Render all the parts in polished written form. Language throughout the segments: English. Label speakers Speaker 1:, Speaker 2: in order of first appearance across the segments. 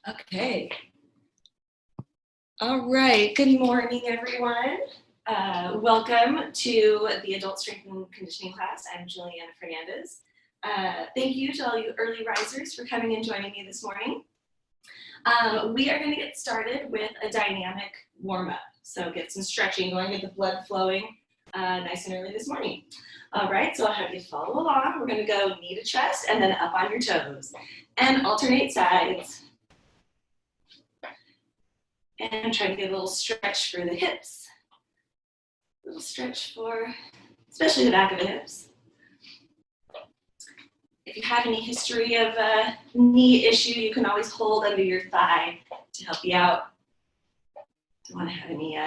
Speaker 1: Okay. All right. Good morning, everyone. Welcome to the Adult Strength and Conditioning class. I'm Juliana Fernandez. Thank you to all you early risers for coming and joining me this morning. We are going to get started with a dynamic warm-up. So get some stretching going, get the blood flowing nice and early this morning. All right, so I'll have you follow along. We're going to go knee to chest and then up on your toes and alternate sides. And try to get a little stretch for the hips. A little stretch for, especially the back of the hips. If you have any history of a knee issue, you can always hold under your thigh to help you out. Don't want to have any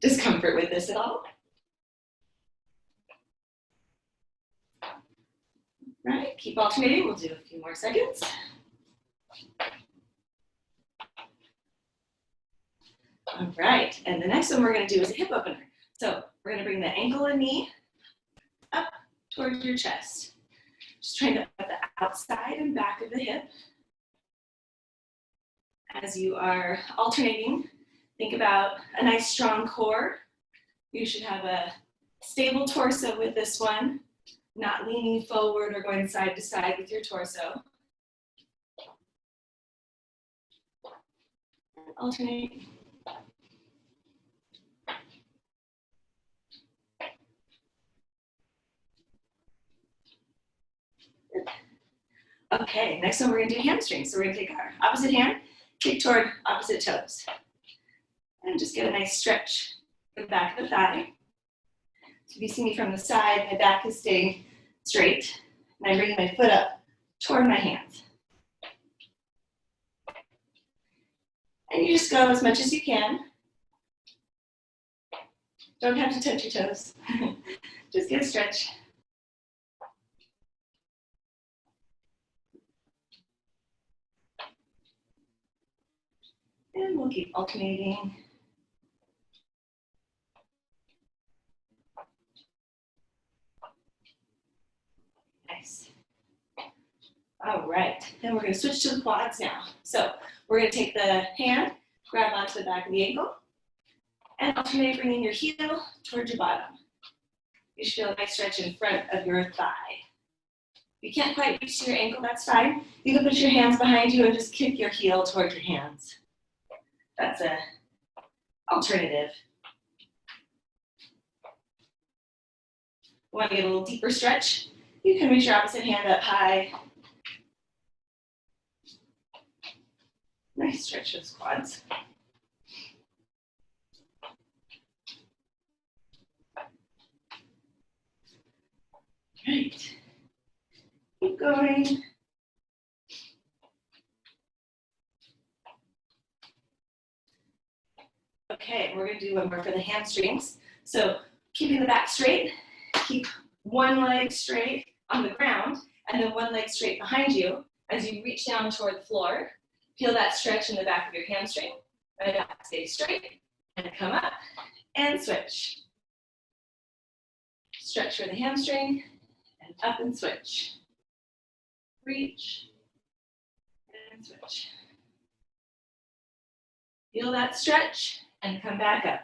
Speaker 1: discomfort with this at all. Right, keep alternating. We'll do a few more seconds. All right, and the next one we're going to do is a hip opener. So we're going to bring the ankle and knee up towards your chest. Just trying to put the outside and back of the hip. As you are alternating, think about a nice strong core. You should have a stable torso with this one, not leaning forward or going side to side with your torso. Alternate. Okay, next one we're going to do hamstrings. So we're going to take our opposite hand, kick toward opposite toes. And just get a nice stretch for the back of the thigh. So if you see me from the side, my back is staying straight. And I'm bringing my foot up toward my hands. And you just go as much as you can. Don't have to touch your toes. Just get a stretch. And we'll keep alternating. Nice. All right, then we're going to switch to the quads now. So we're going to take the hand, grab onto the back of the ankle, and alternate bringing your heel towards your bottom. You should feel a nice stretch in front of your thigh. If you can't quite reach to your ankle, that's fine. You can put your hands behind you and just kick your heel towards your hands. That's an alternative. Want to get a little deeper stretch? You can reach your opposite hand up high. Nice stretch those quads. Right. Keep going. Okay, we're going to do one more for the hamstrings. So keeping the back straight, keep one leg straight on the ground, and then one leg straight behind you as you reach down toward the floor. Feel that stretch in the back of your hamstring. Right up, stay straight, and come up, and switch. Stretch for the hamstring, and up and switch. Reach, and switch. Feel that stretch, and come back up.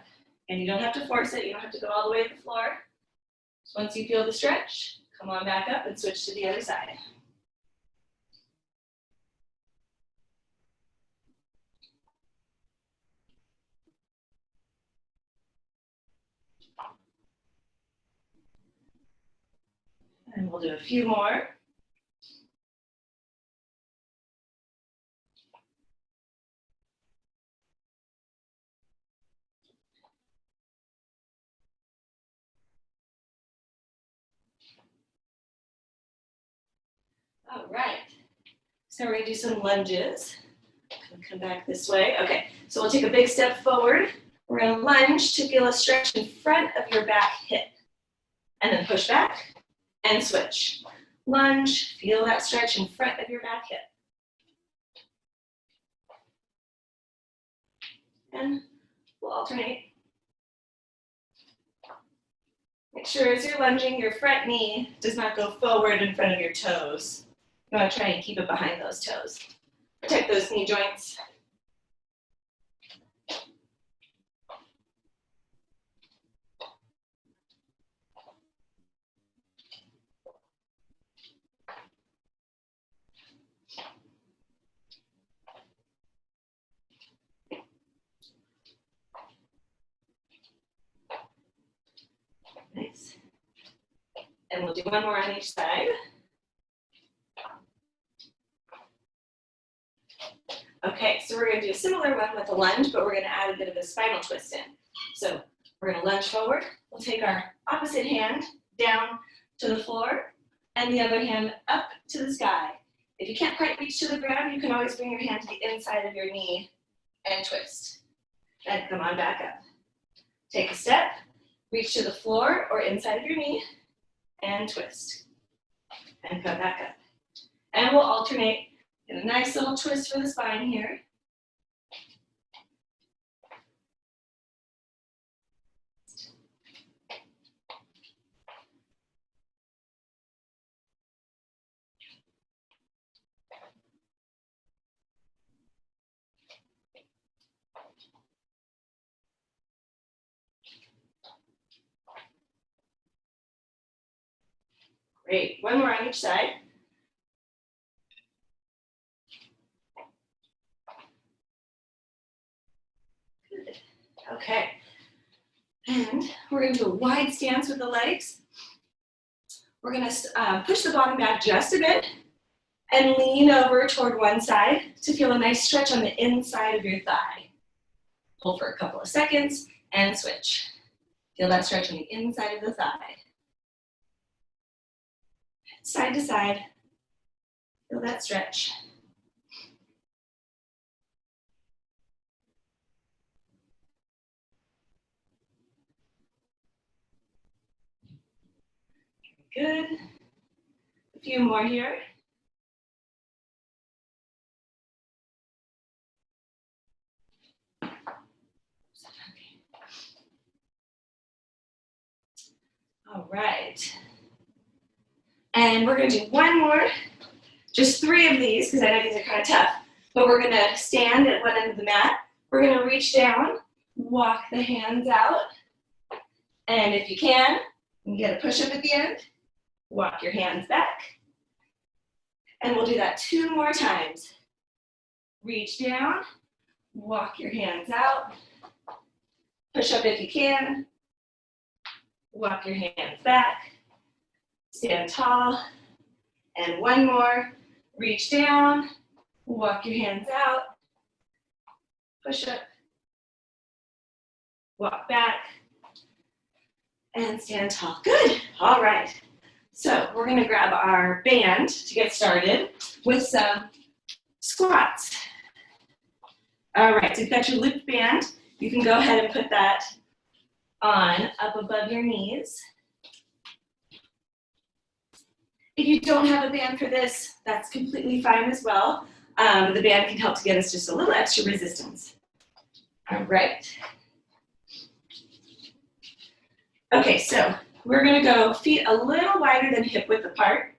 Speaker 1: And you don't have to force it, you don't have to go all the way to the floor. So once you feel the stretch, come on back up and switch to the other side. And we'll do a few more. All right, so we're going to do some lunges. Come back this way. Okay, so we'll take a big step forward. We're going to lunge to feel a stretch in front of your back hip. And then push back and switch. Lunge, feel that stretch in front of your back hip. And we'll alternate. Make sure as you're lunging, your front knee does not go forward in front of your toes. You want to try and keep it behind those toes. Protect those knee joints. Nice. And we'll do one more on each side. Okay, so we're going to do a similar one with a lunge, but we're going to add a bit of a spinal twist in. So we're going to lunge forward. We'll take our opposite hand down to the floor and the other hand up to the sky. If you can't quite reach to the ground, you can always bring your hand to the inside of your knee and twist. Then come on back up. Take a step, reach to the floor or inside of your knee and twist. And come back up. And we'll alternate. Get a nice little twist for the spine here. Great. One more on each side. Good. Okay. And we're going to do a wide stance with the legs. We're going to push the bottom back just a bit and lean over toward one side to feel a nice stretch on the inside of your thigh. Hold for a couple of seconds and switch. Feel that stretch on the inside of the thigh. Side to side. Feel that stretch. Good. A few more here. All right. And we're going to do one more, just 3 of these, because I know these are kind of tough. But we're going to stand at one end of the mat. We're going to reach down, walk the hands out. And if you can, you get a push-up at the end. Walk your hands back. And we'll do that 2 more times. Reach down, walk your hands out. Push up if you can. Walk your hands back. Stand tall. And one more. Reach down, walk your hands out. Push up. Walk back. And stand tall. Good. All right. So we're going to grab our band to get started with some squats. All right, so you've got your looped band. You can go ahead and put that on up above your knees. If you don't have a band for this, that's completely fine as well. The band can help to get us just a little extra resistance. All right. Okay, so we're going to go feet a little wider than hip width apart.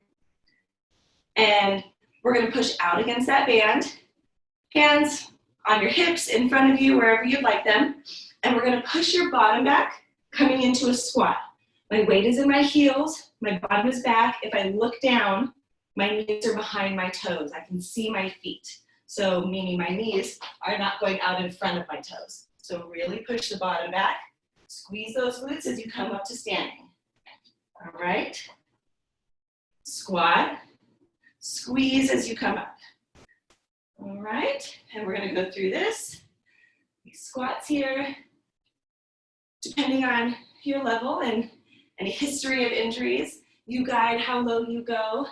Speaker 1: And we're going to push out against that band. Hands on your hips, in front of you, wherever you'd like them. And we're going to push your bottom back, coming into a squat. My weight is in my heels. My bottom is back. If I look down, my knees are behind my toes. I can see my feet. So meaning my knees are not going out in front of my toes. So really push the bottom back. Squeeze those glutes as you come up to standing. All right. Squat. Squeeze as you come up. All right. And we're going to go through this. These squats here. Depending on your level and any history of injuries, you guide how low you go.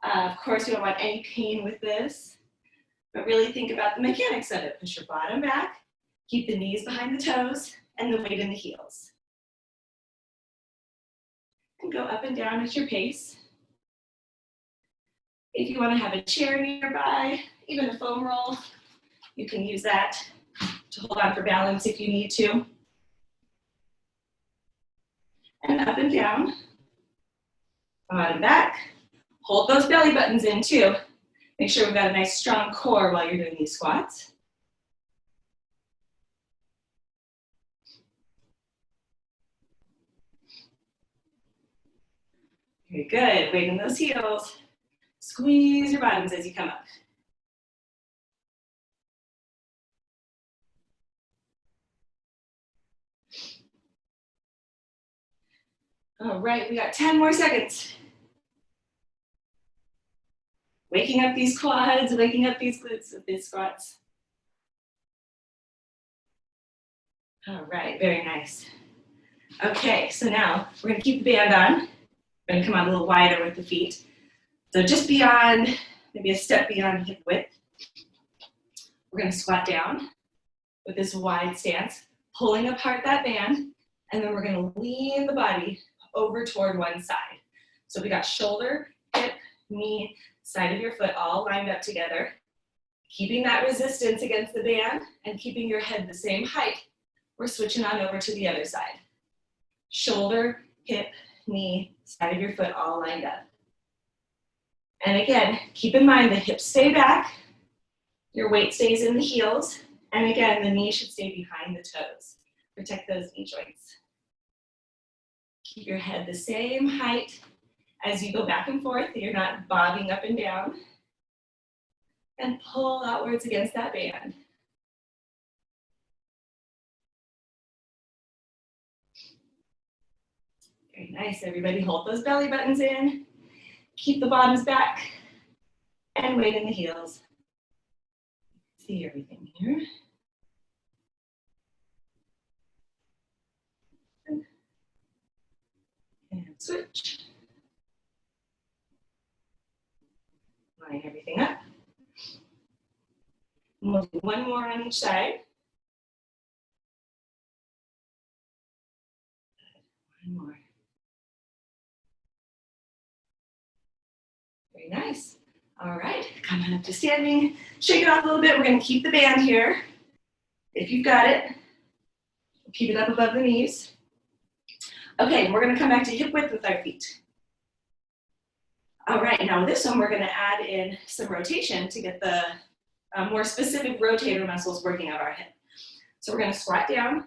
Speaker 1: Of course, you don't want any pain with this, but really think about the mechanics of it. Push your bottom back, keep the knees behind the toes, and the weight in the heels. And go up and down at your pace. If you want to have a chair nearby, even a foam roll, you can use that to hold on for balance if you need to. And up and down, bottom back. Hold those belly buttons in too. Make sure we've got a nice strong core while you're doing these squats. Very good, weight in those heels. Squeeze your bottoms as you come up. All right, we got 10 more seconds. Waking up these quads, waking up these glutes with these squats. All right, very nice. Okay, so now we're gonna keep the band on. We're gonna come out a little wider with the feet. So just beyond, maybe a step beyond hip width. We're gonna squat down with this wide stance, pulling apart that band, and then we're gonna lean the body over toward one side. So we got shoulder, hip, knee, side of your foot all lined up together, keeping that resistance against the band and keeping your head the same height. We're switching on over to the other side. Shoulder, hip, knee, side of your foot all lined up. And again, keep in mind the hips stay back, your weight stays in the heels, and again, the knee should stay behind the toes. Protect those knee joints. Keep your head the same height as you go back and forth, you're not bobbing up and down. And pull outwards against that band. Very nice, everybody. Hold those belly buttons in. Keep the bottoms back. And weight in the heels. See everything here. And switch. Line everything up. And we'll do one more on each side. One more. Very nice. All right, come on up to standing. Shake it off a little bit. We're going to keep the band here. If you've got it, keep it up above the knees. Okay, we're going to come back to hip width with our feet. All right, now with this one, we're going to add in some rotation to get the more specific rotator muscles working out our hip. So we're going to squat down.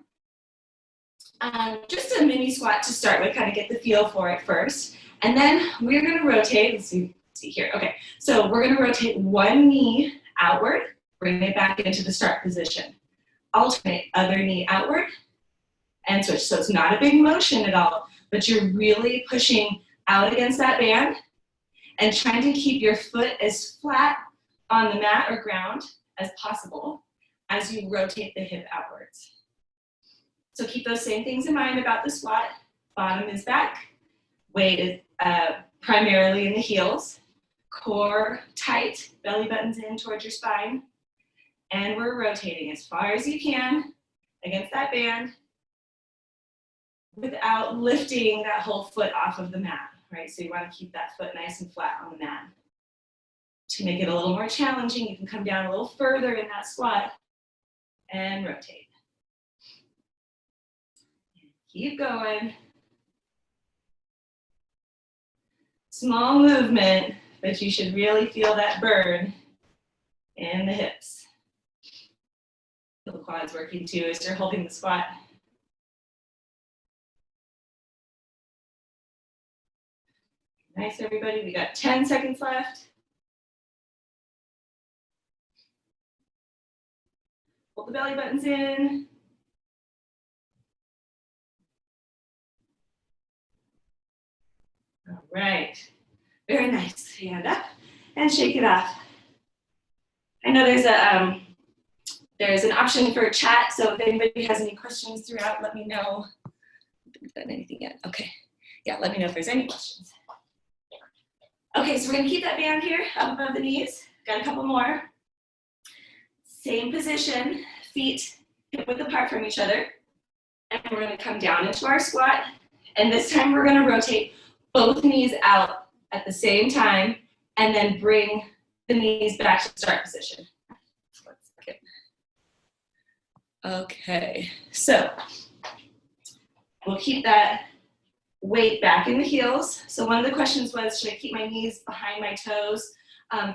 Speaker 1: Just a mini squat to start with, kind of get the feel for it first. And then we're going to rotate. Let's see here. Okay, so we're going to rotate one knee outward, bring it back into the start position. Alternate other knee outward and switch. So it's not a big motion at all, but you're really pushing out against that band and trying to keep your foot as flat on the mat or ground as possible as you rotate the hip outwards. So keep those same things in mind about the squat. Bottom is back, weight is primarily in the heels, core tight, belly buttons in towards your spine, and we're rotating as far as you can against that band without lifting that whole foot off of the mat, right? So you want to keep that foot nice and flat on the mat. To make it a little more challenging, you can come down a little further in that squat and rotate. Keep going. Small movement, but you should really feel that burn in the hips. Feel the quads working too as you're holding the squat. Nice, everybody. We got 10 seconds left. Hold the belly buttons in. All right. Very nice. Hand up and shake it off. I know there's an option for chat, so if anybody has any questions throughout, let me know. I haven't done anything yet. Okay. Yeah, let me know if there's any questions. Okay, so we're going to keep that band here up above the knees. Got a couple more. Same position, feet hip width apart from each other. And we're going to come down into our squat. And this time we're going to rotate both knees out at the same time and then bring the knees back to start position. Okay, so we'll keep that weight back in the heels. So one of the questions was, should I keep my knees behind my toes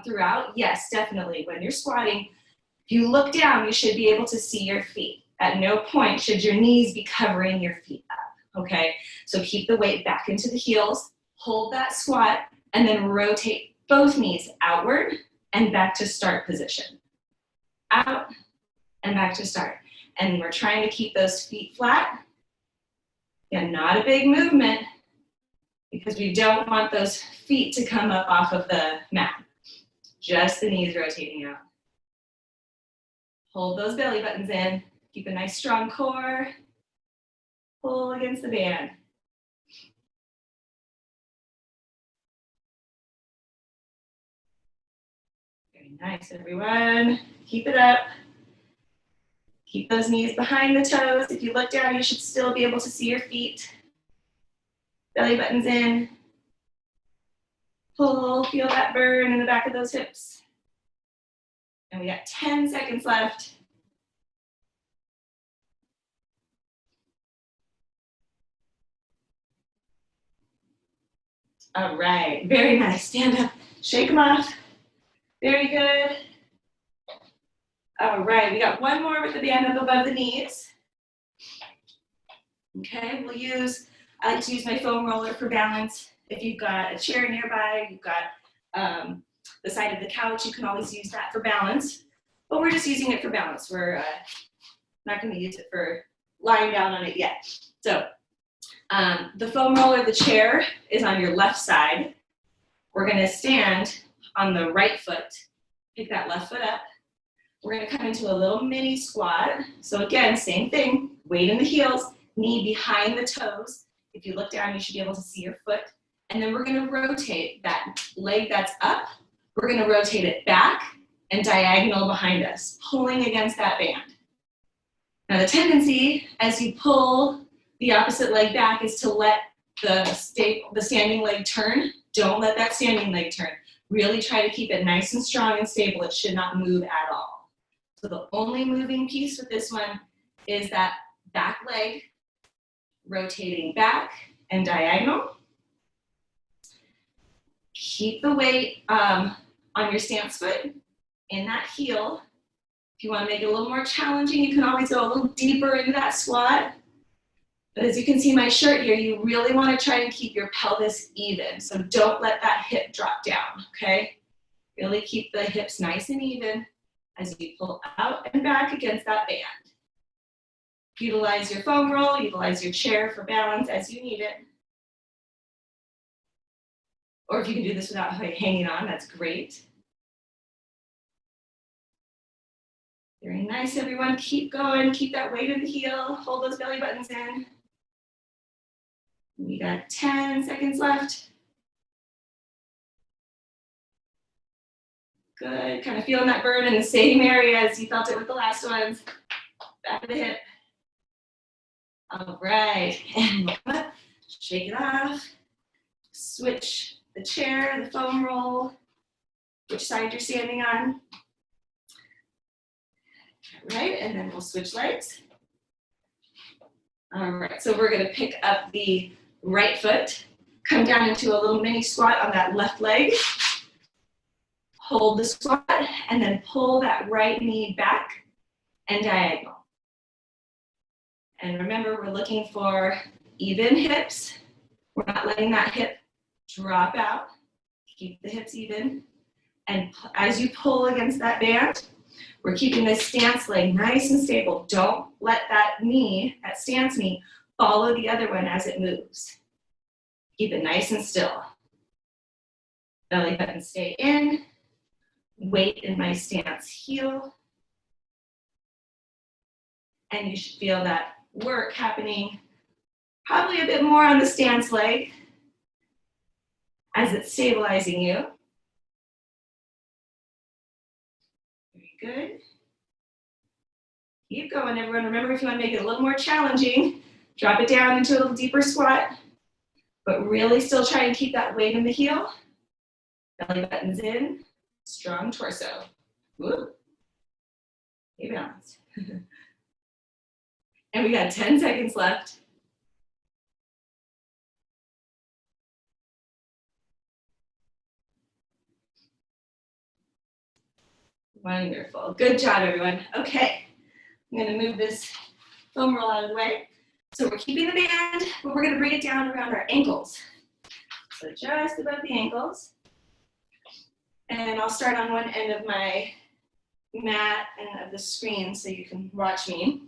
Speaker 1: throughout? Yes, definitely. When you're squatting, if you look down, you should be able to see your feet. At no point should your knees be covering your feet up, okay? So keep the weight back into the heels, hold that squat, and then rotate both knees outward and back to start position. Out and back to start. And we're trying to keep those feet flat. Again, not a big movement because we don't want those feet to come up off of the mat. Just the knees rotating out. Hold those belly buttons in. Keep a nice strong core. Pull against the band. Very nice, everyone. Keep it up. Keep those knees behind the toes. If you look down, you should still be able to see your feet. Belly buttons in. Pull, feel that burn in the back of those hips. And we got 10 seconds left. All right, very nice. Stand up, shake them off. Very good. All right, we got one more with the band up above the knees. Okay, I like to use my foam roller for balance. If you've got a chair nearby, you've got the side of the couch, you can always use that for balance. But we're just using it for balance. We're not going to use it for lying down on it yet. So the foam roller, the chair, is on your left side. We're going to stand on the right foot. Pick that left foot up. We're going to come into a little mini squat. So again, same thing, weight in the heels, knee behind the toes. If you look down, you should be able to see your foot. And then we're going to rotate that leg that's up. We're going to rotate it back and diagonal behind us, pulling against that band. Now the tendency as you pull the opposite leg back is to let the standing leg turn. Don't let that standing leg turn. Really try to keep it nice and strong and stable. It should not move at all. So the only moving piece with this one is that back leg rotating back and diagonal. Keep the weight on your stance foot in that heel. If you want to make it a little more challenging, you can always go a little deeper into that squat. But as you can see my shirt here, you really want to try and keep your pelvis even. So don't let that hip drop down, okay? Really keep the hips nice and even as you pull out and back against that band. Utilize your foam roll, utilize your chair for balance as you need it. Or if you can do this without hanging on, that's great. Very nice, everyone. Keep going, keep that weight in the heel, hold those belly buttons in. We got 10 seconds left. Good, kind of feeling that burn in the same area as you felt it with the last ones. Back of the hip. All right, and shake it off. Switch the chair, the foam roll, which side you're standing on. All right, and then we'll switch legs. All right, so we're gonna pick up the right foot, come down into a little mini squat on that left leg. Hold the squat, and then pull that right knee back and diagonal. And remember, we're looking for even hips. We're not letting that hip drop out. Keep the hips even. And as you pull against that band, we're keeping this stance leg nice and stable. Don't let that knee, that stance knee, follow the other one as it moves. Keep it nice and still. Belly button stay in. Weight in my stance heel. And you should feel that work happening probably a bit more on the stance leg as it's stabilizing you. Very good. Keep going, everyone. Remember, if you want to make it a little more challenging, drop it down into a little deeper squat, but really still try and keep that weight in the heel. Belly buttons in, strong torso. Woo. Stay balanced. And we got 10 seconds left. Wonderful. Good job, everyone. Okay, I'm going to move this foam roll out of the way. So we're keeping the band, but we're going to bring it down around our ankles. So just above the ankles. And I'll start on one end of my mat and of the screen so you can watch me.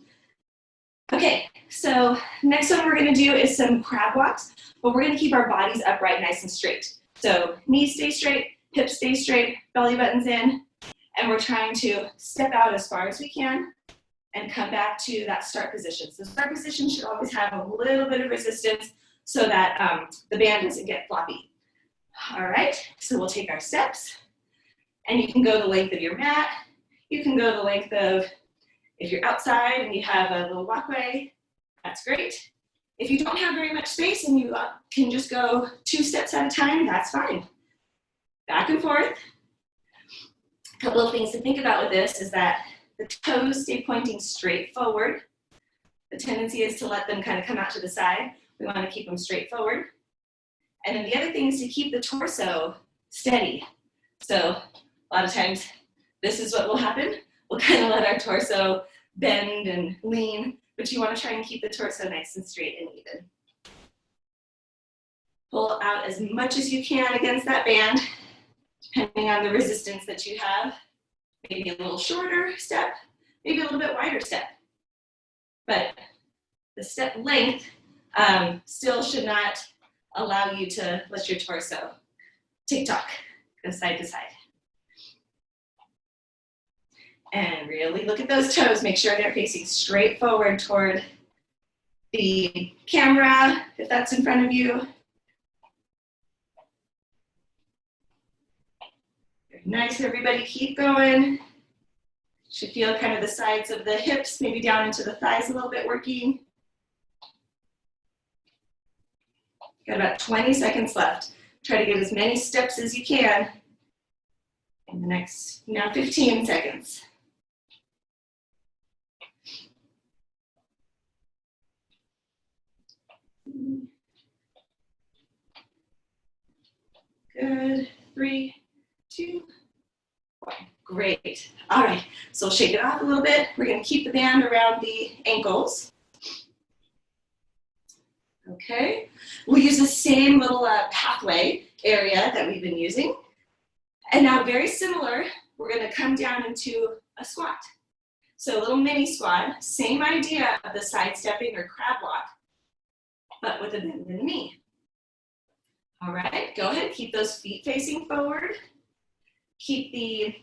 Speaker 1: Okay, so next one we're going to do is some crab walks, but we're going to keep our bodies upright, nice and straight. So knees stay straight, hips stay straight, belly buttons in, and we're trying to step out as far as we can and come back to that start position. So start position should always have a little bit of resistance so that the band doesn't get floppy. All right, so we'll take our steps, and you can go the length of your mat. You can go the length of, if you're outside and you have a little walkway, that's great. If you don't have very much space and you can just go 2 steps at a time, that's fine. Back and forth. A couple of things to think about with this is that the toes stay pointing straight forward. The tendency is to let them kind of come out to the side. We want to keep them straight forward. And then the other thing is to keep the torso steady. So a lot of times this is what will happen. We'll kind of let our torso bend and lean, but you want to try and keep the torso nice and straight and even. Pull out as much as you can against that band, depending on the resistance that you have. Maybe a little shorter step, maybe a little bit wider step. But the step length still should not allow you to let your torso tick-tock, go side to side. And really look at those toes, make sure they're facing straight forward toward the camera, if that's in front of you. Very nice, everybody, keep going. Should feel kind of the sides of the hips, maybe down into the thighs a little bit working. Got about 20 seconds left. Try to get as many steps as you can in the next, now 15 seconds. Good, 3, 2, 1. Great. All right, so shake it off a little bit. We're going to keep the band around the ankles. Okay, we'll use the same little pathway area that we've been using. And now very similar, we're going to come down into a squat. So a little mini squat, same idea of the sidestepping or crab walk, but with a bend in the knee. All right, go ahead, keep those feet facing forward. Keep the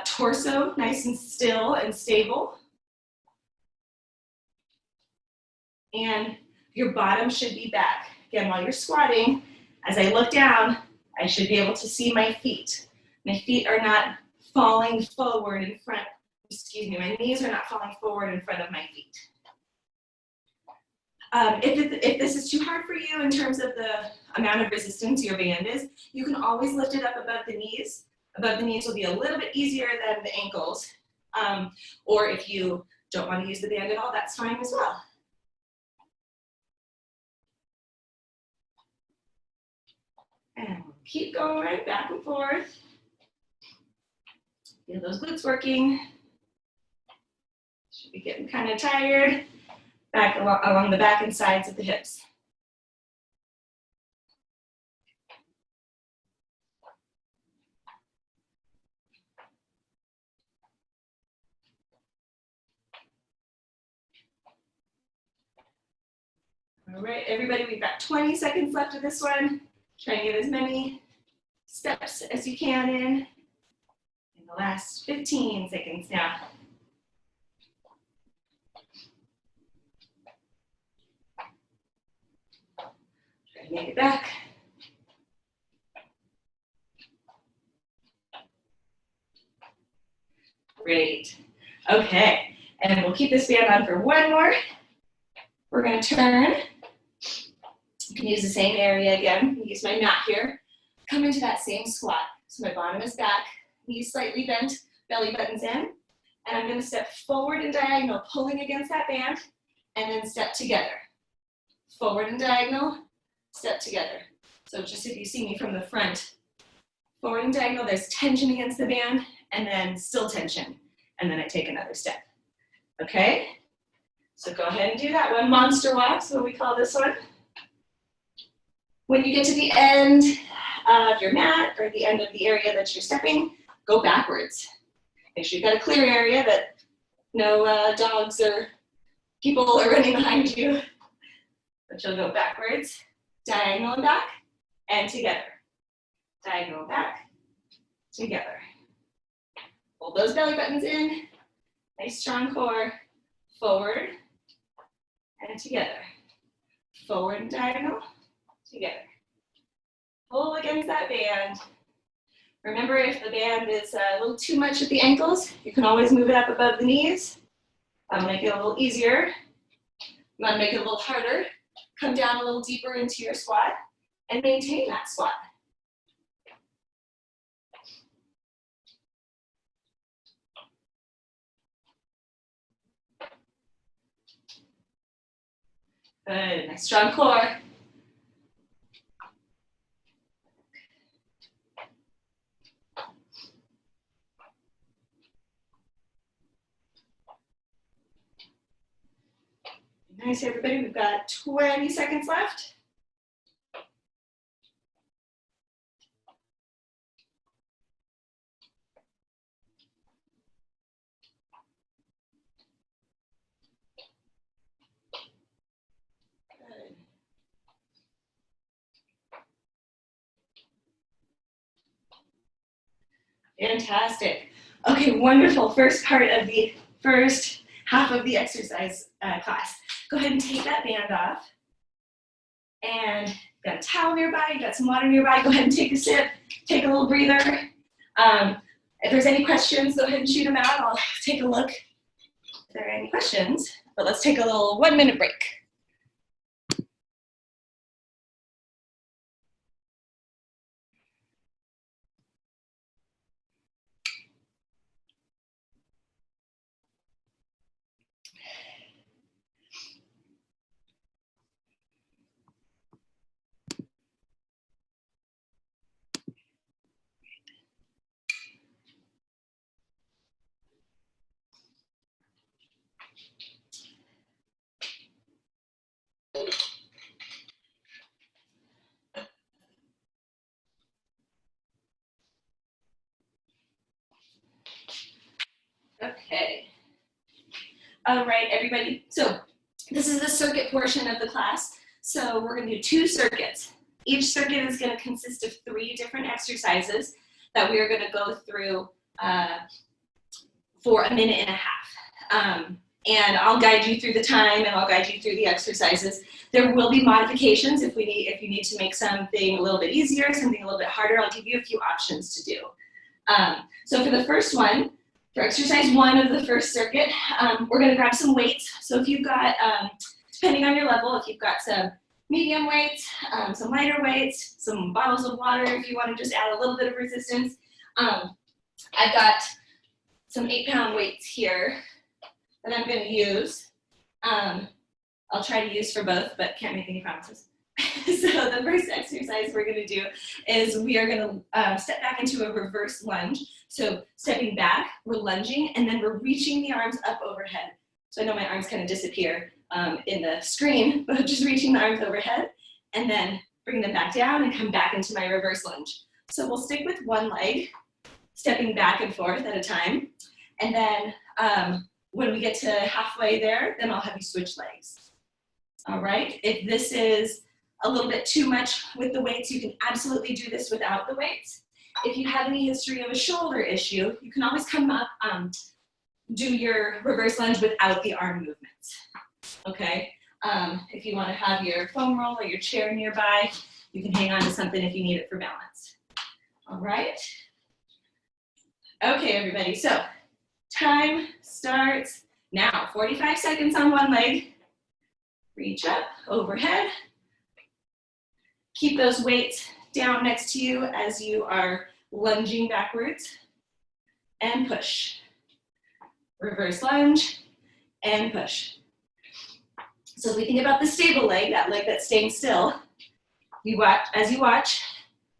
Speaker 1: torso nice and still and stable. And your bottom should be back. Again, while you're squatting, as I look down, I should be able to see my feet. My feet are not falling forward in front, excuse me, my knees are not falling forward in front of my feet. If this is too hard for you in terms of the amount of resistance your band is, you can always lift it up above the knees. Above the knees will be a little bit easier than the ankles. Or if you don't want to use the band at all, that's fine as well. And keep going, back and forth. Feel those glutes working. Should be getting kind of tired. Back along the back and sides of the hips. All right, everybody, we've got 20 seconds left of this one. Try and get as many steps as you can in the last 15 seconds now. Try to make it back. Great. Okay, and we'll keep this band on for one more. We're going to turn. You can use the same area again. Use my mat here. Come into that same squat. So my bottom is back, knees slightly bent, belly buttons in. And I'm going to step forward and diagonal, pulling against that band, and then step together. Forward and diagonal, step together. So just if you see me from the front, forward and diagonal, there's tension against the band, and then still tension, and then I take another step. Okay? So go ahead and do that one. Monster walk, so we call this one. When you get to the end of your mat or the end of the area that you're stepping, go backwards. Make sure you've got a clear area that no dogs or people are running behind you. But you'll go backwards, diagonal and back, and together. Diagonal back, together. Hold those belly buttons in, nice strong core, forward, and together. Forward and diagonal, together. Pull against that band. Remember, if the band is a little too much at the ankles, you can always move it up above the knees. That'll make it a little easier. You want to make it a little harder. Come down a little deeper into your squat and maintain that squat. Good, nice strong core. Nice, everybody. We've got 20 seconds left. Good. Fantastic. Okay, wonderful. First part of the first half of the exercise class. Go ahead and take that band off. And you've got a towel nearby, you've got some water nearby. Go ahead and take a sip, take a little breather. If there's any questions, go ahead and shoot them out. I'll take a look if there are any questions. But let's take a little 1-minute break. Okay. All right, everybody. So this is the circuit portion of the class. So we're going to do 2 circuits. Each circuit is going to consist of 3 different exercises that we are going to go through for 1.5 minutes. And I'll guide you through the time, and I'll guide you through the exercises. There will be modifications if you need to make something a little bit easier, something a little bit harder. I'll give you a few options to do. So for the first one, for exercise 1 of the first circuit, we're going to grab some weights. So if you've got, depending on your level, if you've got some medium weights, some lighter weights, some bottles of water if you want to just add a little bit of resistance. I've got some 8-pound weights here that I'm going to use. I'll try to use for both, but can't make any promises. So the first exercise we're going to do is we are going to step back into a reverse lunge. So stepping back, we're lunging, and then we're reaching the arms up overhead. So I know my arms kind of disappear in the screen, but just reaching the arms overhead, and then bring them back down and come back into my reverse lunge. So we'll stick with one leg, stepping back and forth at a time. And then when we get to halfway there, then I'll have you switch legs. All right, if this is a little bit too much with the weights, you can absolutely do this without the weights. If you have any history of a shoulder issue, you can always come up, do your reverse lunge without the arm movements, okay? If you want to have your foam roll or your chair nearby, you can hang on to something if you need it for balance. All right? Okay, everybody, so time starts now. 45 seconds on one leg. Reach up, overhead. Keep those weights down next to you as you are lunging backwards. And push. Reverse lunge and push. So if we think about the stable leg, that leg that's staying still, you watch, as you watch,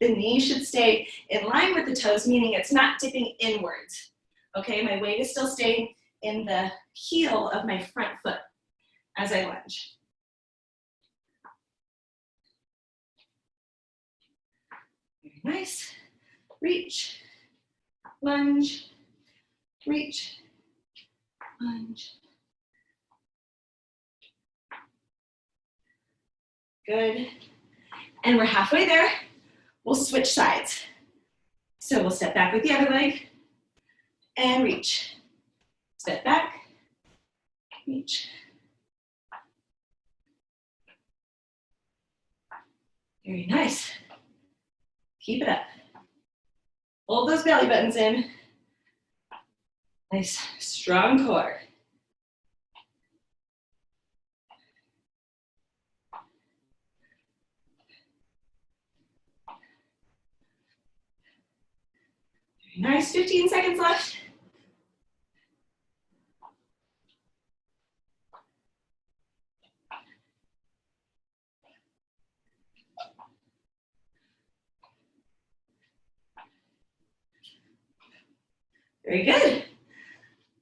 Speaker 1: The knee should stay in line with the toes, meaning it's not dipping inwards. Okay, my weight is still staying in the heel of my front foot as I lunge. Very nice. Reach, lunge, reach, lunge. Good. And we're halfway there. We'll switch sides. So we'll step back with the other leg and reach. Step back, reach. Very nice. Keep it up. Hold those belly buttons in. Nice, strong core. Very nice, 15 seconds left. Very good.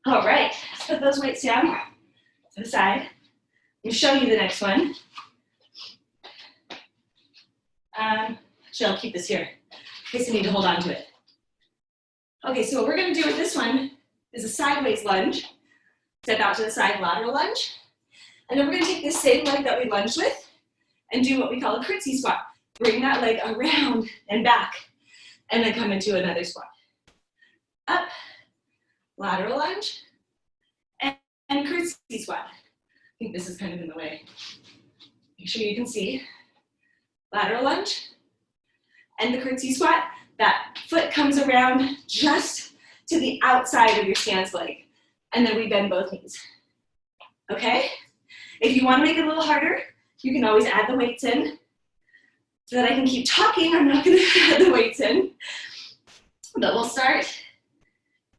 Speaker 1: All right, let's put those weights down to the side. I'll show you the next one. Actually, I'll keep this here in case I need to hold on to it. Okay, so what we're gonna do with this one is a sideways lunge. Step out to the side, lateral lunge. And then we're gonna take this same leg that we lunged with and do what we call a curtsy squat. Bring that leg around and back, and then come into another squat. Up, lateral lunge, and curtsy squat. I think this is kind of in the way. Make sure you can see. Lateral lunge, and the curtsy squat. That foot comes around just to the outside of your stance leg, and then we bend both knees. Okay? If you want to make it a little harder, you can always add the weights in. So that I can keep talking, I'm not going to add the weights in. But we'll start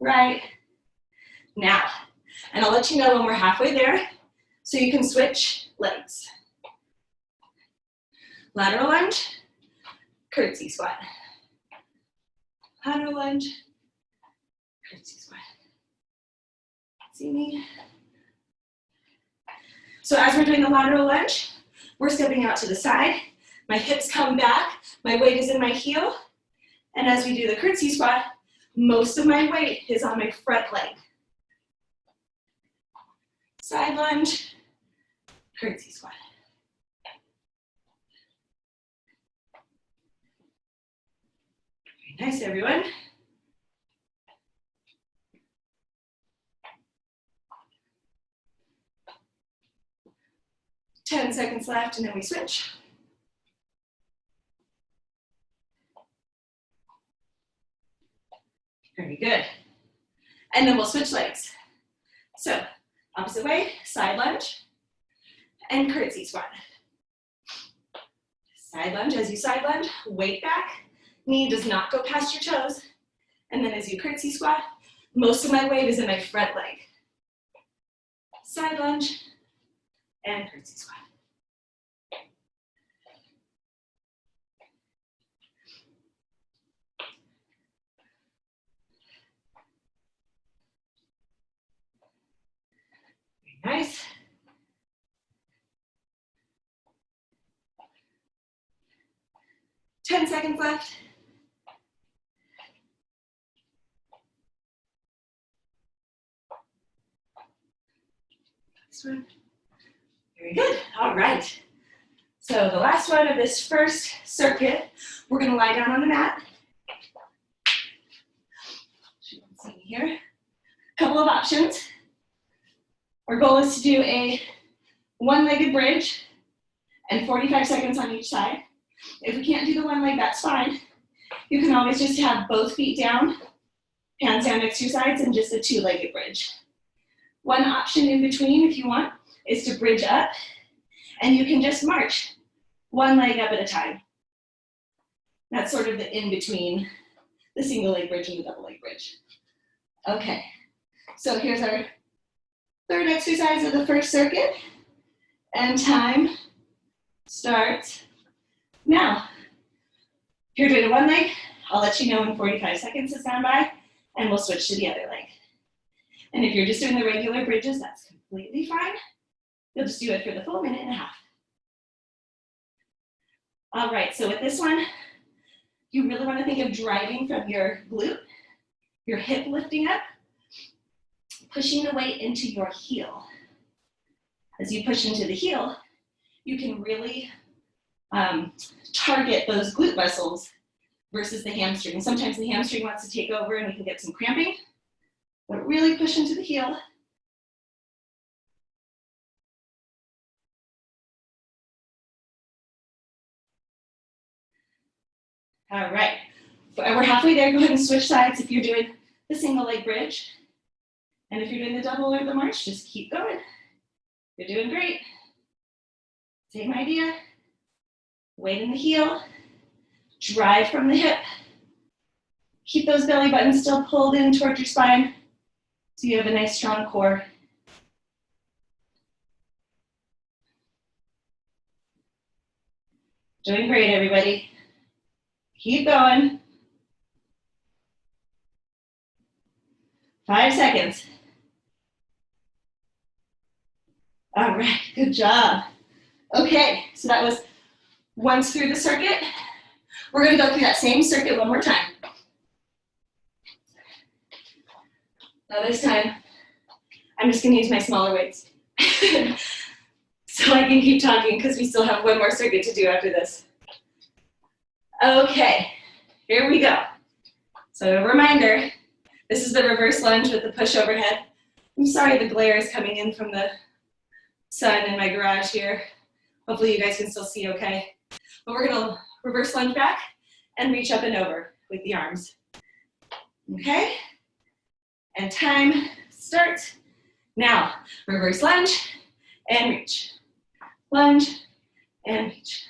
Speaker 1: right now. And I'll let you know when we're halfway there, so you can switch legs. Lateral lunge, curtsy squat. Lateral lunge, curtsy squat. See me? So as we're doing the lateral lunge, we're stepping out to the side. My hips come back, my weight is in my heel. And as we do the curtsy squat, most of my weight is on my front leg. Side lunge, curtsy squat. Very nice, everyone. Ten seconds left, and then we switch. Very good. And then we'll switch legs. So, opposite way, side lunge, and curtsy squat. Side lunge, as you side lunge, weight back, knee does not go past your toes. And then as you curtsy squat, most of my weight is in my front leg. Side lunge, and curtsy squat. Nice. Ten seconds left. This one. Very good. All right. So the last one of this first circuit, we're going to lie down on the mat. You can see me here. Couple of options. Our goal is to do a one-legged bridge and 45 seconds on each side. If we can't do the one leg, that's fine. You can always just have both feet down, hands down next to your sides, and just a two-legged bridge. One option in between, if you want, is to bridge up, and you can just march one leg up at a time. That's sort of the in-between the single leg bridge and the double leg bridge. Okay, so here's our third exercise of the first circuit, and time starts now. If you're doing one leg, I'll let you know when 45 seconds has gone by, and we'll switch to the other leg. And if you're just doing the regular bridges, that's completely fine. You'll just do it for the full minute and a half. All right, so with this one, you really want to think of driving from your glute, your hip lifting up, pushing the weight into your heel. As you push into the heel, you can really target those glute muscles versus the hamstring. Sometimes the hamstring wants to take over and we can get some cramping, but really push into the heel. All right, we're halfway there. Go ahead and switch sides if you're doing the single leg bridge. And if you're doing the double or the march, just keep going. You're doing great. Same idea. Weight in the heel, drive from the hip. Keep those belly buttons still pulled in towards your spine so you have a nice strong core. Doing great, everybody. Keep going. 5 seconds. All right, good job. Okay, so that was once through the circuit. We're gonna go through that same circuit one more time. Now this time, I'm just gonna use my smaller weights. So I can keep talking because we still have one more circuit to do after this. Okay, here we go. So a reminder, this is the reverse lunge with the push overhead. I'm sorry the glare is coming in from the sun in my garage here. Hopefully you guys can still see okay. But we're gonna reverse lunge back and reach up and over with the arms. Okay? And time, start. Now, reverse lunge and reach. Lunge and reach.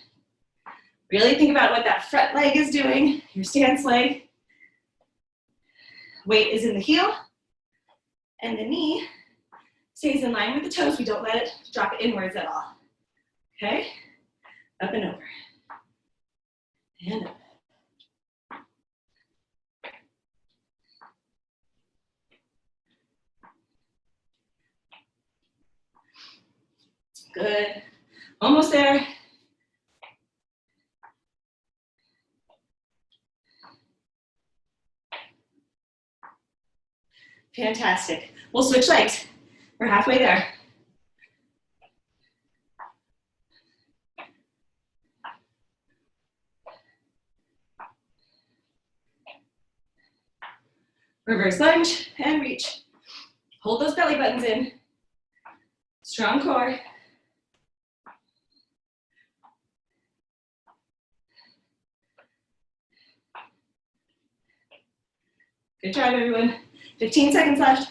Speaker 1: Really think about what that front leg is doing, your stance leg. Weight is in the heel, and the knee stays in line with the toes. We don't let it drop inwards at all. Okay? Up and over. And up. Good. Almost there. Fantastic. We'll switch legs. We're halfway there. Reverse lunge and reach. Hold those belly buttons in. Strong core. Good job, everyone. 15 seconds left.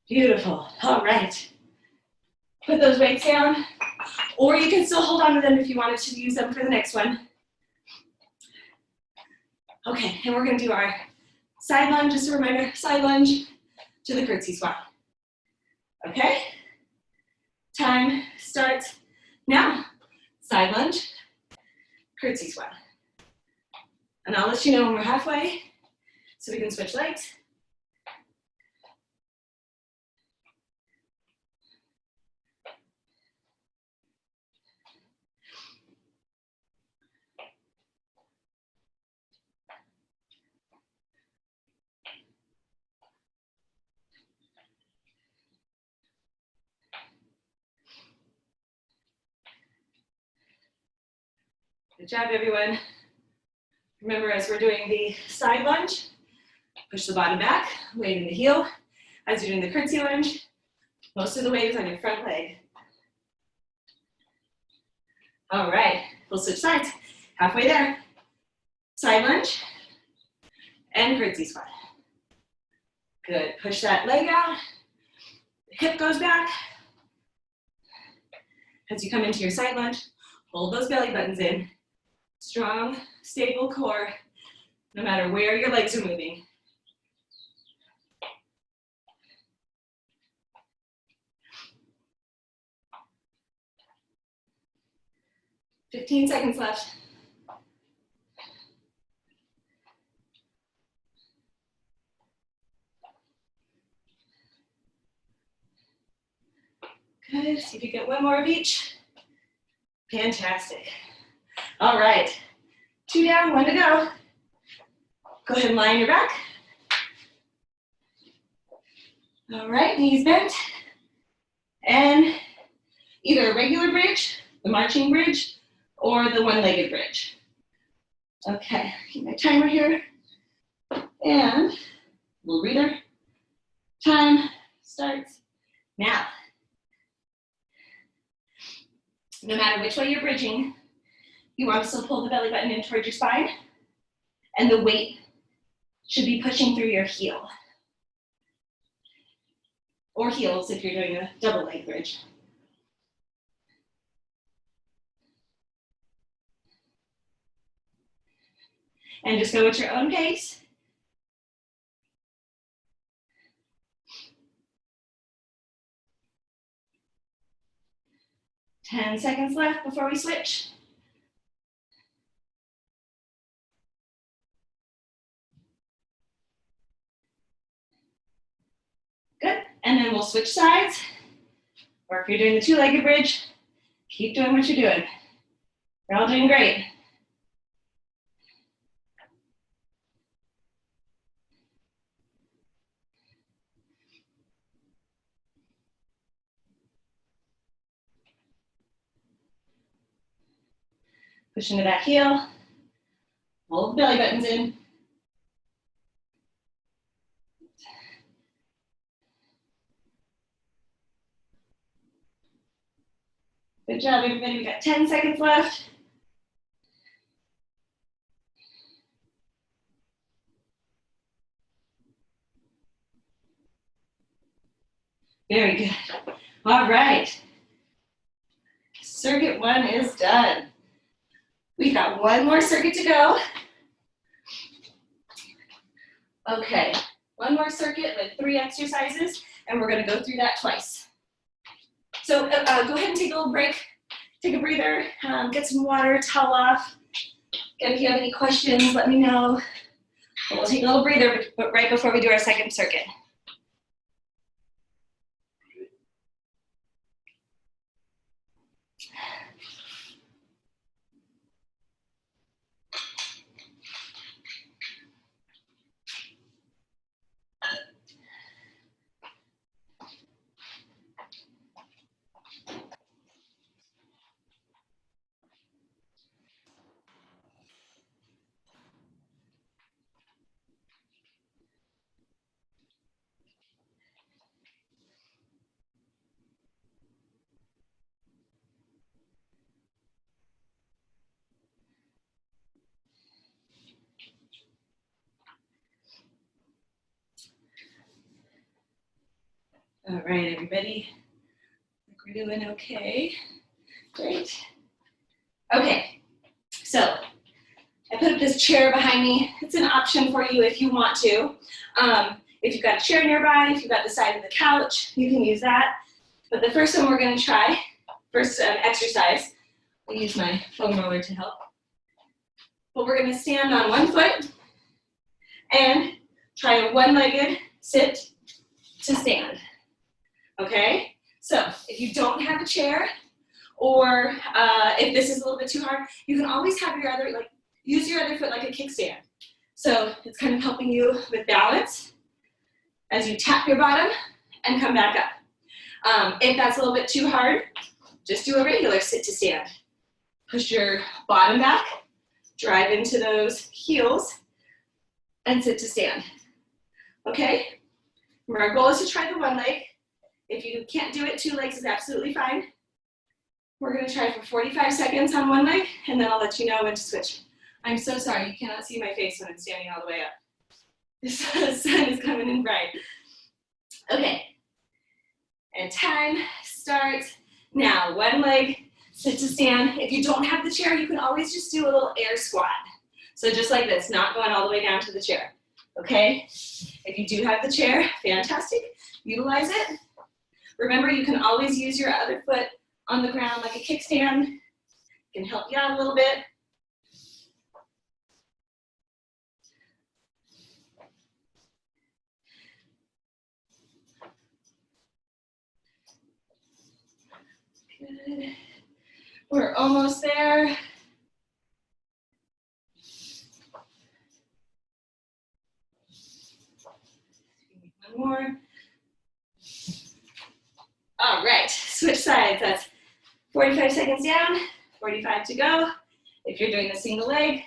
Speaker 1: Beautiful. All right. Put those weights down, or you can still hold on to them if you wanted to use them for the next one. Okay, and we're going to do our side lunge, just a reminder, side lunge to the curtsy squat. Okay? Time starts now. Side lunge, curtsy squat. And I'll let you know when we're halfway so we can switch legs. Good job, everyone. Remember, as we're doing the side lunge, push the bottom back, weight in the heel. As you're doing the curtsy lunge, most of the weight is on your front leg. All right, we'll switch sides. Halfway there. Side lunge and curtsy squat. Good, push that leg out. The hip goes back. As you come into your side lunge, hold those belly buttons in. Strong, stable core. no matter where your legs are moving. Fifteen seconds left. Good, see if you get one more of each. Fantastic. All right, 2 down, 1 to go. Go ahead and lie on your back. All right, knees bent. And either a regular bridge, the marching bridge, or the one-legged bridge. Okay, keep my timer here. And little breather. Time starts now. No matter which way you're bridging, you want to still pull the belly button in towards your spine, and the weight should be pushing through your heel. Or heels if you're doing a double leg bridge. And just go at your own pace. Ten seconds left before we switch. Good, and then we'll switch sides. Or if you're doing the two-legged bridge, keep doing what you're doing. You're all doing great. Push into that heel. Pull the belly buttons in. Good job, everybody. We got 10 seconds left. Very good. All right. Circuit 1 is done. We've got one more circuit to go. Okay, one more circuit with 3 exercises, and we're going to go through that twice. So go ahead and take a little break, take a breather, get some water, towel off. And if you have any questions, let me know. We'll take a little breather right before we do our second circuit. All right, everybody. We're doing okay. Great. Okay, so I put up this chair behind me. It's an option for you if you want to. If you've got a chair nearby, if you've got the side of the couch, you can use that. But the first one we're going to try, first exercise, I'll use my foam roller to help. But we're going to stand on one foot and try a one-legged sit to stand. Okay? So if you don't have a chair, or if this is a little bit too hard, you can always have your other, use your other foot like a kickstand. So it's kind of helping you with balance as you tap your bottom and come back up. If that's a little bit too hard, just do a regular sit to stand. Push your bottom back, drive into those heels, and sit to stand. Okay? Remember, our goal is to try the one leg. If you can't do it, 2 legs is absolutely fine. We're going to try for 45 seconds on one leg, and then I'll let you know when to switch. I'm so sorry, you cannot see my face when I'm standing all the way up. The sun is coming in bright. Okay, and time starts now. One leg, sit to stand. If you don't have the chair, you can always just do a little air squat. So just like this, not going all the way down to the chair, okay? If you do have the chair, fantastic, utilize it. Remember, you can always use your other foot on the ground like a kickstand. It can help you out a little bit. Good. We're almost there. One more. All right, switch sides. That's 45 seconds down, 45 to go. If you're doing a single leg,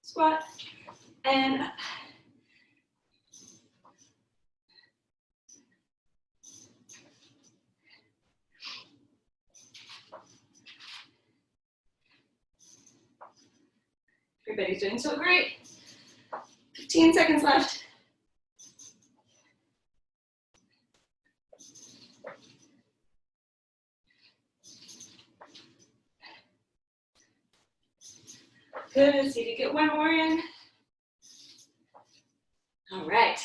Speaker 1: squat, and up. Everybody's doing so great. 15 seconds left. Good, see if you get one more in. All right,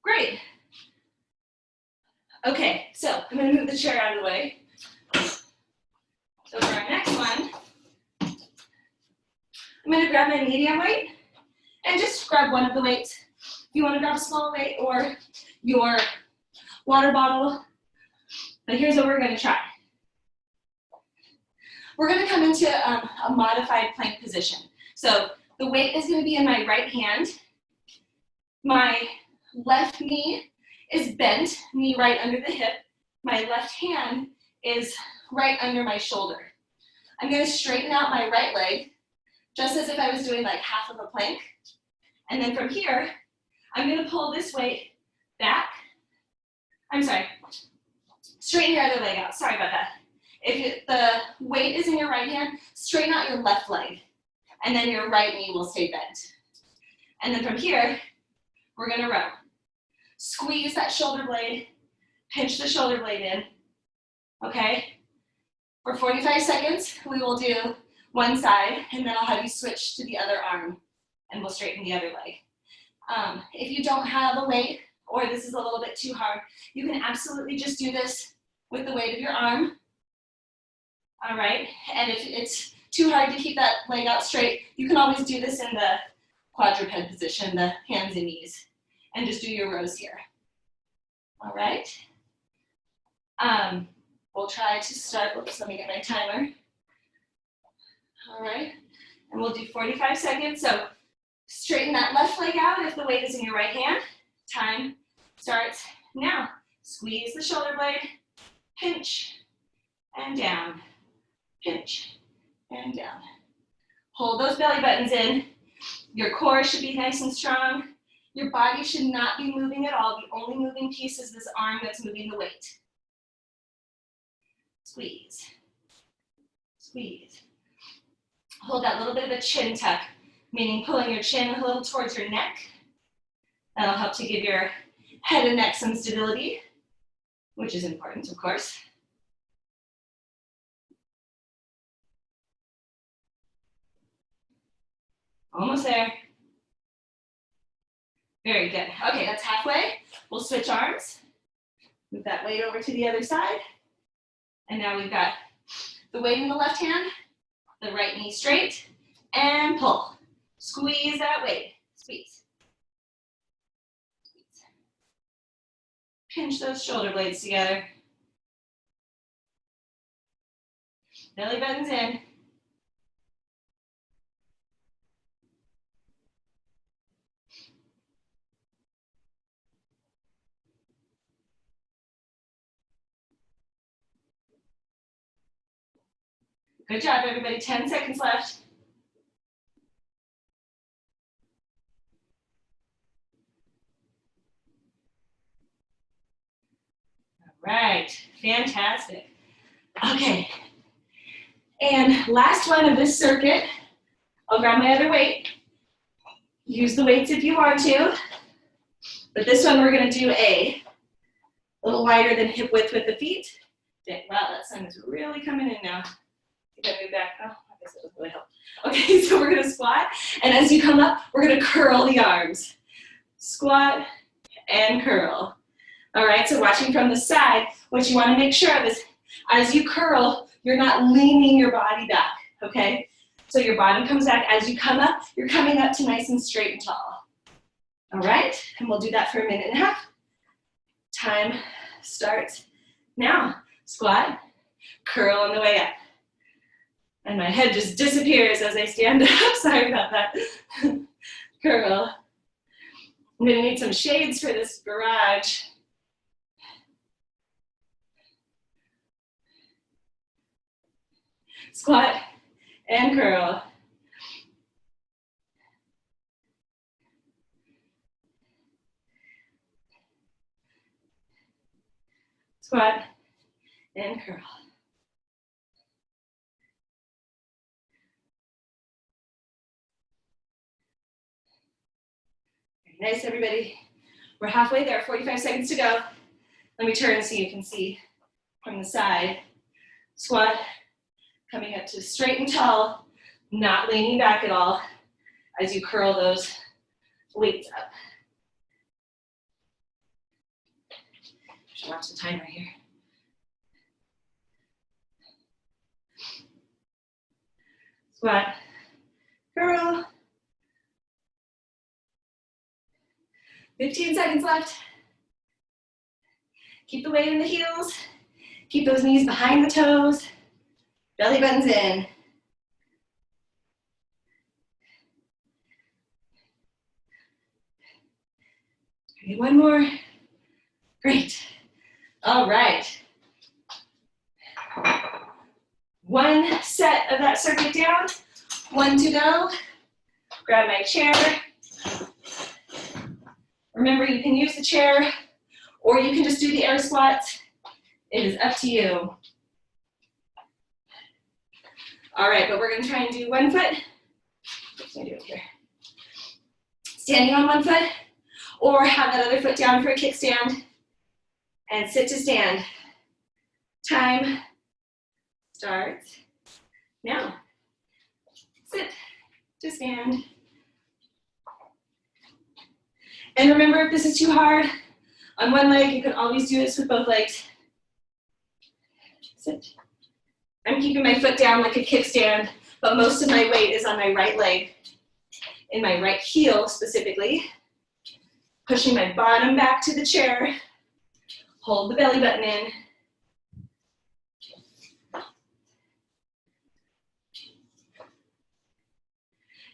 Speaker 1: great. Okay, so I'm gonna move the chair out of the way. So for our next one, I'm gonna grab my medium weight and just grab one of the weights. If you wanna grab a small weight or your water bottle, but here's what we're gonna try. We're gonna come into a modified plank position. So the weight is gonna be in my right hand. My left knee is bent, knee right under the hip. My left hand is right under my shoulder. I'm gonna straighten out my right leg, just as if I was doing like half of a plank. And then from here, I'm gonna pull this weight back. I'm sorry, straighten your other leg out, sorry about that. If the weight is in your right hand, straighten out your left leg, and then your right knee will stay bent. And then from here, we're gonna row. Squeeze that shoulder blade, pinch the shoulder blade in, okay? For 45 seconds, we will do one side, and then I'll have you switch to the other arm, and we'll straighten the other leg. If you don't have a weight, or this is a little bit too hard, you can absolutely just do this with the weight of your arm. All right, and if it's too hard to keep that leg out straight, you can always do this in the quadruped position, the hands and knees, and just do your rows here. All right. We'll try to start, oops, let me get my timer. All right, and we'll do 45 seconds. So straighten that left leg out if the weight is in your right hand. Time starts now. Squeeze the shoulder blade, pinch, and down. Pinch, and down. Hold those belly buttons in. Your core should be nice and strong. Your body should not be moving at all. The only moving piece is this arm that's moving the weight. Squeeze, squeeze. Hold that little bit of a chin tuck, meaning pulling your chin a little towards your neck. That'll help to give your head and neck some stability, which is important, of course. Almost there. Very good. Okay, that's halfway. We'll switch arms. Move that weight over to the other side. And now we've got the weight in the left hand, the right knee straight, and pull. Squeeze that weight. Squeeze. Squeeze. Pinch those shoulder blades together. Belly buttons in. Good job, everybody. 10 seconds left. All right, fantastic. Okay, and last one of this circuit. I'll grab my other weight. Use the weights if you want to. But this one we're gonna do a little wider than hip width with the feet. Wow, that sun is really coming in now. You gotta move back. Oh, I guess it doesn't really help. Okay, so we're gonna squat, and as you come up, we're gonna curl the arms. Squat and curl. All right, so watching from the side, what you wanna make sure of is, as you curl, you're not leaning your body back, okay? So your bottom comes back. As you come up, you're coming up to nice and straight and tall. All right, and we'll do that for a minute and a half. Time starts now. Squat, curl on the way up. And my head just disappears as I stand up. Sorry about that. Curl. I'm gonna need some shades for this garage. Squat and curl. Squat and curl. Very nice, everybody. We're halfway there, 45 seconds to go. Let me turn so you can see from the side. Squat, coming up to straight and tall, not leaning back at all as you curl those weights up. Should watch the timer here. Squat, curl. 15 seconds left. Keep the weight in the heels. Keep those knees behind the toes. Belly buttons in. Okay, one more. Great. All right. One set of that circuit down. One to go. Grab my chair. Remember, you can use the chair or you can just do the air squats. It is up to you. All right, but we're gonna try and do one foot. What's gonna do it here? Standing on one foot, or have that other foot down for a kickstand, and sit to stand. Time starts now. Sit to stand. And remember, if this is too hard on one leg, you can always do this with both legs. Sit. I'm keeping my foot down like a kickstand, but most of my weight is on my right leg, in my right heel specifically. Pushing my bottom back to the chair. Hold the belly button in.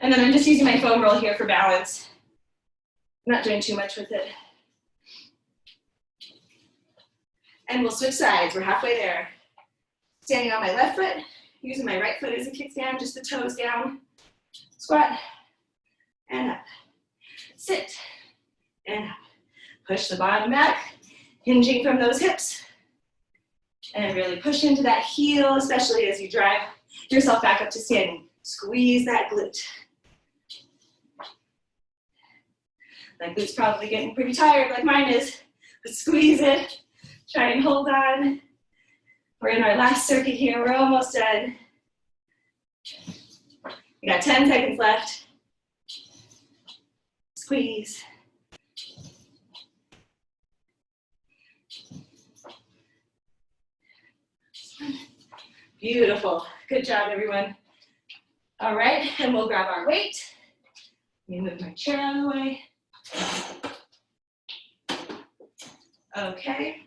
Speaker 1: And then I'm just using my foam roll here for balance. I'm not doing too much with it. And we'll switch sides, we're halfway there. Standing on my left foot, using my right foot as a kickstand, just the toes down. Squat, and up. Sit, and up. Push the bottom back, hinging from those hips. And really push into that heel, especially as you drive yourself back up to standing. Squeeze that glute. That glute's probably getting pretty tired like mine is, but squeeze it. Try and hold on. We're in our last circuit here. We're almost done. We got 10 seconds left. Squeeze. Beautiful. Good job, everyone. All right, and we'll grab our weight. Let me move my chair out of the way. Okay.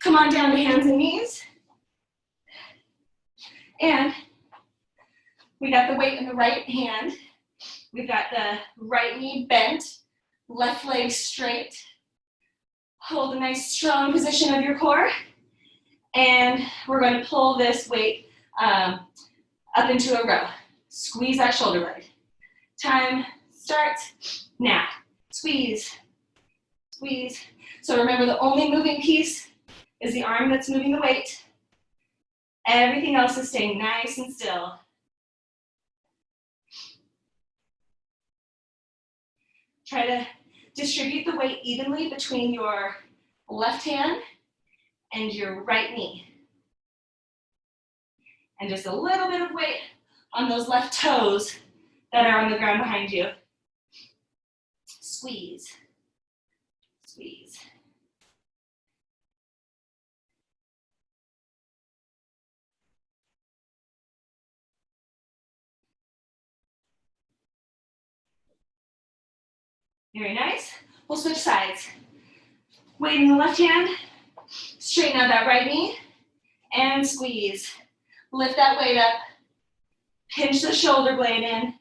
Speaker 1: Come on down to hands and knees. And we got the weight in the right hand. We've got the right knee bent, left leg straight. Hold a nice strong position of your core. And we're going to pull this weight up into a row. Squeeze that shoulder blade. Time starts now. Squeeze, squeeze. So remember, the only moving piece is the arm that's moving the weight. Everything else is staying nice and still. Try to distribute the weight evenly between your left hand and your right knee. And just a little bit of weight on those left toes that are on the ground behind you. Squeeze, squeeze. Very nice. We'll switch sides. Weight in the left hand, straighten out that right knee, and squeeze. Lift that weight up, pinch the shoulder blade in.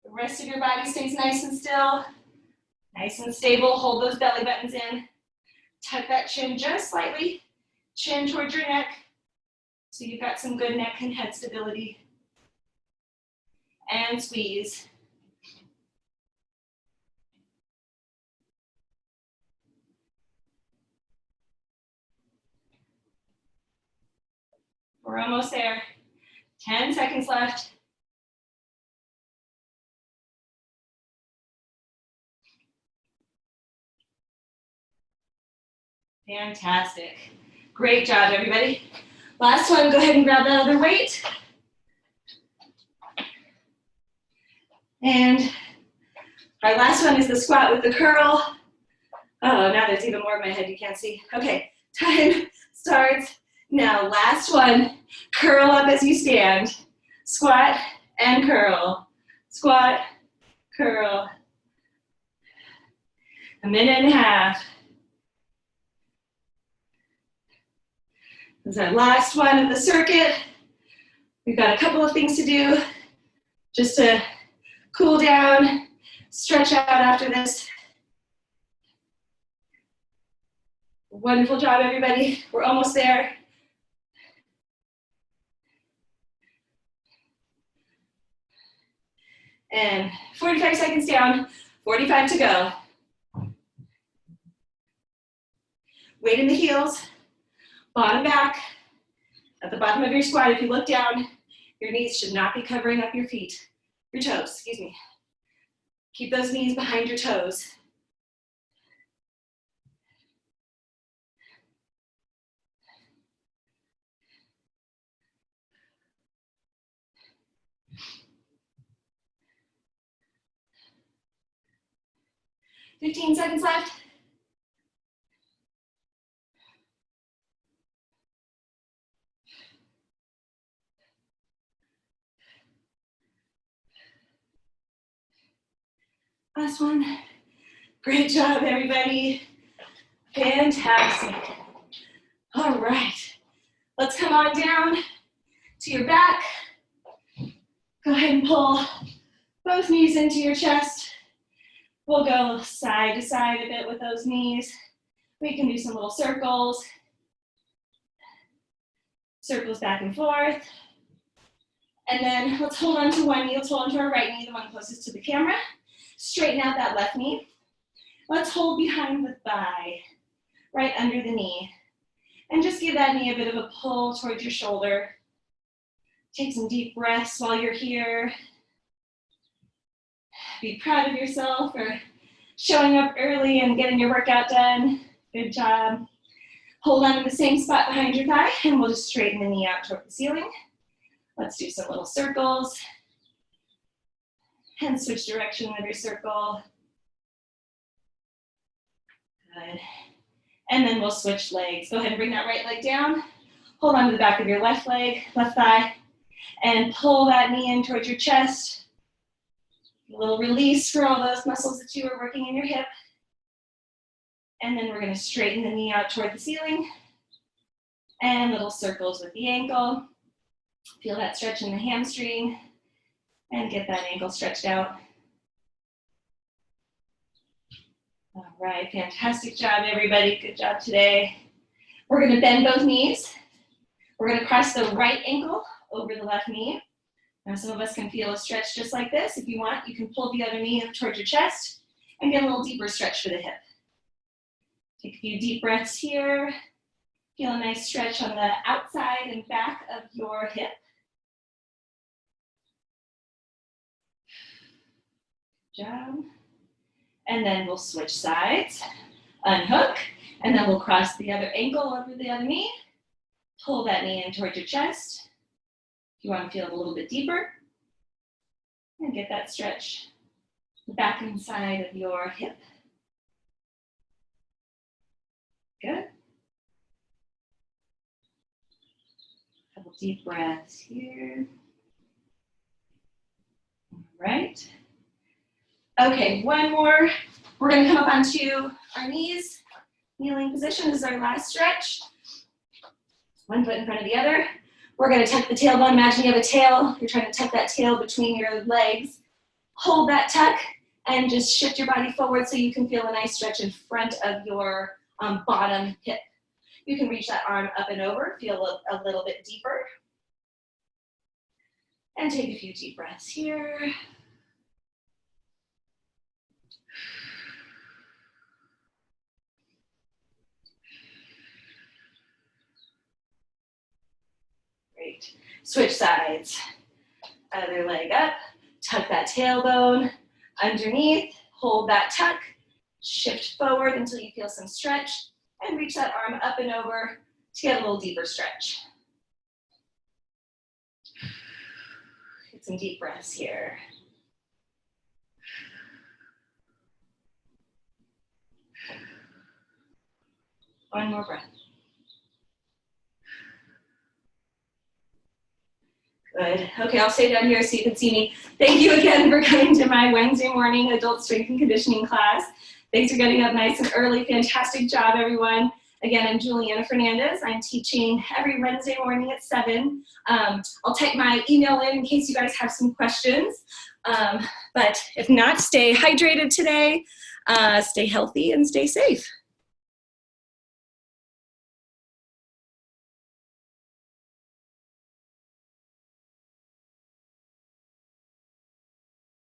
Speaker 1: The rest of your body stays nice and still, nice and stable. Hold those belly buttons in. Tuck that chin just slightly, chin towards your neck, so you've got some good neck and head stability. And squeeze. We're almost there. 10 seconds left. Fantastic. Great job, everybody. Last one, go ahead and grab that other weight. And our last one is the squat with the curl. Oh, now there's even more in my head you can't see. Okay, time starts now. Last one, curl up as you stand. Squat and curl. Squat, curl. A minute and a half. This is our last one of the circuit. We've got a couple of things to do just to cool down, stretch out after this. Wonderful job, everybody. We're almost there. And 45 seconds down, 45 to go. Weight in the heels, bottom back. At the bottom of your squat, if you look down, your knees should not be covering up your feet. Your toes, excuse me. Keep those knees behind your toes. Fifteen seconds left. Last one. Great job, everybody. Fantastic. All right. Let's come on down to your back. Go ahead and pull both knees into your chest. We'll go side to side a bit with those knees. We can do some little circles. Circles back and forth. And then let's hold on to one knee. Let's hold on to our right knee, the one closest to the camera. Straighten out that left knee. Let's hold behind the thigh, right under the knee. And just give that knee a bit of a pull towards your shoulder. Take some deep breaths while you're here. Be proud of yourself for showing up early and getting your workout done. Good job. Hold on to the same spot behind your thigh, and we'll just straighten the knee out toward the ceiling. Let's do some little circles. And switch direction of your circle. Good. And then we'll switch legs. Go ahead and bring that right leg down. Hold on to the back of your left leg, left thigh, and pull that knee in towards your chest. A little release for all those muscles that you were working in your hip. And then we're going to straighten the knee out toward the ceiling. And little circles with the ankle. Feel that stretch in the hamstring. And get that ankle stretched out. All right, fantastic job, everybody. Good job today. We're going to bend both knees. We're going to cross the right ankle over the left knee. Now, some of us can feel a stretch just like this. If you want, you can pull the other knee up towards your chest and get a little deeper stretch for the hip. Take a few deep breaths here. Feel a nice stretch on the outside and back of your hip. Good job. And then we'll switch sides, unhook, and then we'll cross the other ankle over the other knee. Pull that knee in towards your chest. If you want to feel it a little bit deeper, and get that stretch the back inside of your hip. Good. Couple deep breaths here. All right. Okay, one more. We're going to come up onto our knees. Kneeling position is our last stretch. One foot in front of the other. We're going to tuck the tailbone. Imagine you have a tail. You're trying to tuck that tail between your legs. Hold that tuck and just shift your body forward so you can feel a nice stretch in front of your bottom hip. You can reach that arm up and over, feel a little bit deeper. And take a few deep breaths here. Great. Switch sides. Other leg up, tuck that tailbone underneath, hold that tuck, shift forward until you feel some stretch, and reach that arm up and over to get a little deeper stretch. Get some deep breaths here. One more breath. Good. Okay, I'll stay down here so you can see me. Thank you again for coming to my Wednesday morning adult strength and conditioning class. Thanks for getting up nice and early. Fantastic job, everyone. Again, I'm Juliana Fernandez. I'm teaching every Wednesday morning at 7. I'll type my email in case you guys have some questions. But if not, stay hydrated today, stay healthy, and stay safe.